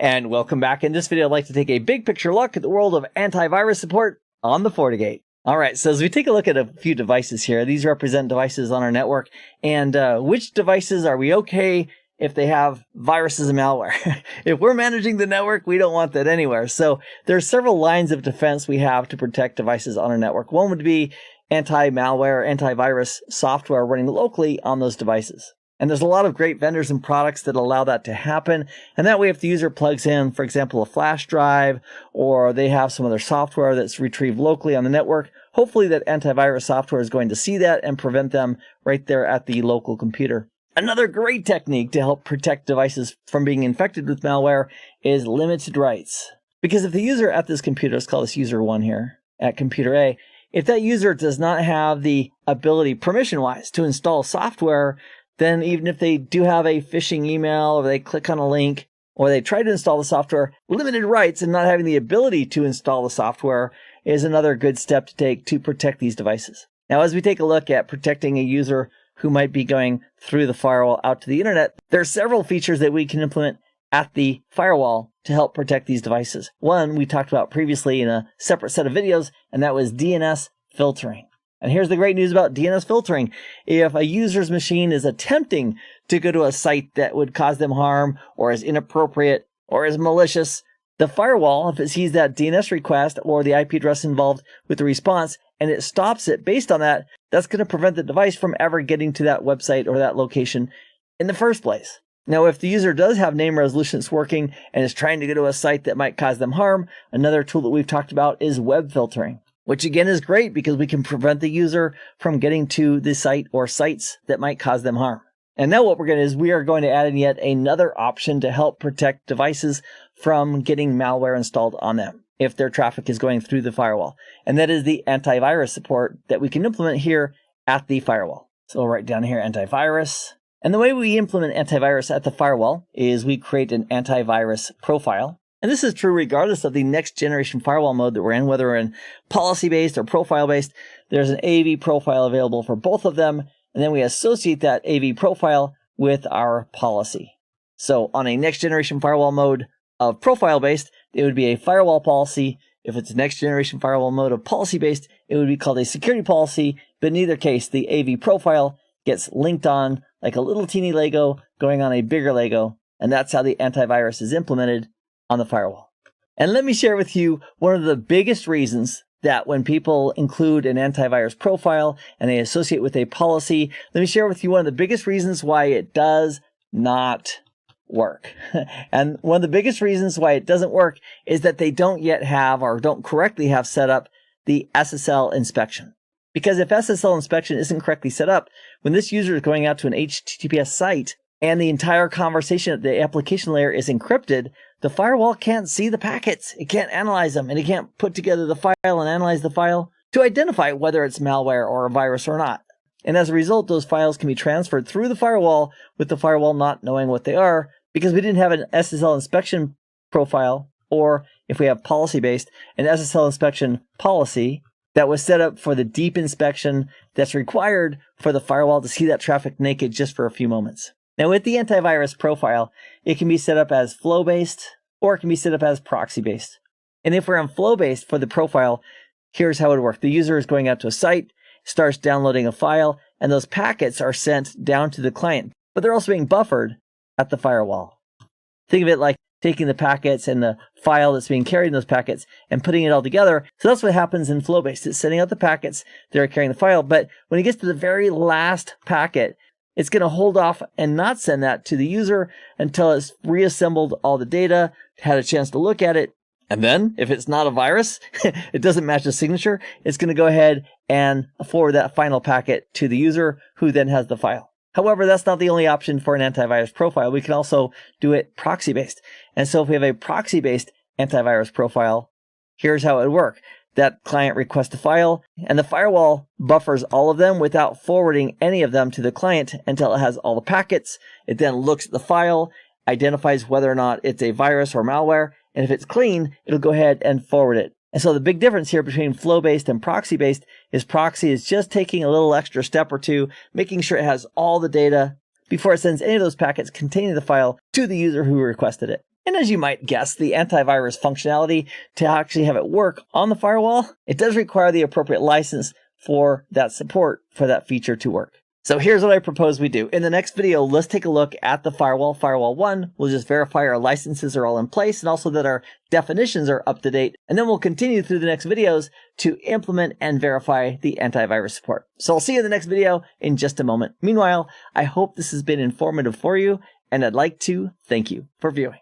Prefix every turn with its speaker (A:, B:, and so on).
A: And welcome back. In this video, I'd like to take a big picture look at the world of antivirus support on the FortiGate. All right, so as we take a look at a few devices here, these represent devices on our network. And which devices are we okay if they have viruses and malware? If we're managing the network, we don't want that anywhere. So there's several lines of defense we have to protect devices on our network. One would be anti-malware, antivirus software running locally on those devices. And there's a lot of great vendors and products that allow that to happen. And that way, if the user plugs in, for example, a flash drive, or they have some other software that's retrieved locally on the network, hopefully that antivirus software is going to see that and prevent them right there at the local computer. Another great technique to help protect devices from being infected with malware is limited rights. Because if the user at this computer, let's call this user 1 here, at computer A, if that user does not have the ability permission-wise to install software, then even if they do have a phishing email, or they click on a link, or they try to install the software, limited rights and not having the ability to install the software is another good step to take to protect these devices. Now, as we take a look at protecting a user who might be going through the firewall out to the internet, there are several features that we can implement at the firewall to help protect these devices. One we talked about previously in a separate set of videos, and that was DNS filtering. And here's the great news about DNS filtering. If a user's machine is attempting to go to a site that would cause them harm, or is inappropriate, or is malicious, the firewall, if it sees that DNS request or the IP address involved with the response, and it stops it based on that, that's going to prevent the device from ever getting to that website or that location in the first place. Now, if the user does have name resolution that's working and is trying to go to a site that might cause them harm, another tool that we've talked about is web filtering, which again is great because we can prevent the user from getting to the site or sites that might cause them harm. And now what we are going to add in yet another option to help protect devices from getting malware installed on them if their traffic is going through the firewall. And that is the antivirus support that we can implement here at the firewall. So we'll write down here antivirus. And the way we implement antivirus at the firewall is we create an antivirus profile. And this is true regardless of the next generation firewall mode that we're in, whether we're in policy-based or profile-based. There's an AV profile available for both of them, and then we associate that AV profile with our policy. So on a next generation firewall mode of profile-based, it would be a firewall policy. If it's a next generation firewall mode of policy-based, it would be called a security policy, but in either case, the AV profile gets linked on like a little teeny Lego going on a bigger Lego, and that's how the antivirus is implemented on the firewall. And let me share with you one of the biggest reasons that when people include an antivirus profile and they associate with a policy, let me share with you one of the biggest reasons why it does not work. And one of the biggest reasons why it doesn't work is that they don't yet have, or don't correctly have set up, the SSL inspection. Because if SSL inspection isn't correctly set up, when this user is going out to an HTTPS site and the entire conversation at the application layer is encrypted, the firewall can't see the packets. It can't analyze them, and it can't put together the file and analyze the file to identify whether it's malware or a virus or not. And as a result, those files can be transferred through the firewall with the firewall not knowing what they are, because we didn't have an SSL inspection profile, or if we have policy-based, an SSL inspection policy that was set up for the deep inspection that's required for the firewall to see that traffic naked just for a few moments. Now, with the antivirus profile, it can be set up as flow-based, or it can be set up as proxy-based. And if we're on flow-based for the profile, here's how it would work. The user is going out to a site, starts downloading a file, and those packets are sent down to the client, but they're also being buffered at the firewall. Think of it like taking the packets and the file that's being carried in those packets and putting it all together. So that's what happens in flow-based. It's sending out the packets, they're carrying the file, but when it gets to the very last packet, it's going to hold off and not send that to the user until it's reassembled all the data, had a chance to look at it. And then, if it's not a virus, it doesn't match the signature, it's going to go ahead and forward that final packet to the user, who then has the file. However, that's not the only option for an antivirus profile. We can also do it proxy-based. And so if we have a proxy-based antivirus profile, here's how it would work. That client requests a file, and the firewall buffers all of them without forwarding any of them to the client until it has all the packets. It then looks at the file, identifies whether or not it's a virus or malware, and if it's clean, it'll go ahead and forward it. And so the big difference here between flow-based and proxy-based is proxy is just taking a little extra step or two, making sure it has all the data before it sends any of those packets containing the file to the user who requested it. And as you might guess, the antivirus functionality, to actually have it work on the firewall, it does require the appropriate license for that support for that feature to work. So here's what I propose we do. In the next video, let's take a look at the firewall, firewall 1. We'll just verify our licenses are all in place and also that our definitions are up to date. And then we'll continue through the next videos to implement and verify the antivirus support. So I'll see you in the next video in just a moment. Meanwhile, I hope this has been informative for you, and I'd like to thank you for viewing.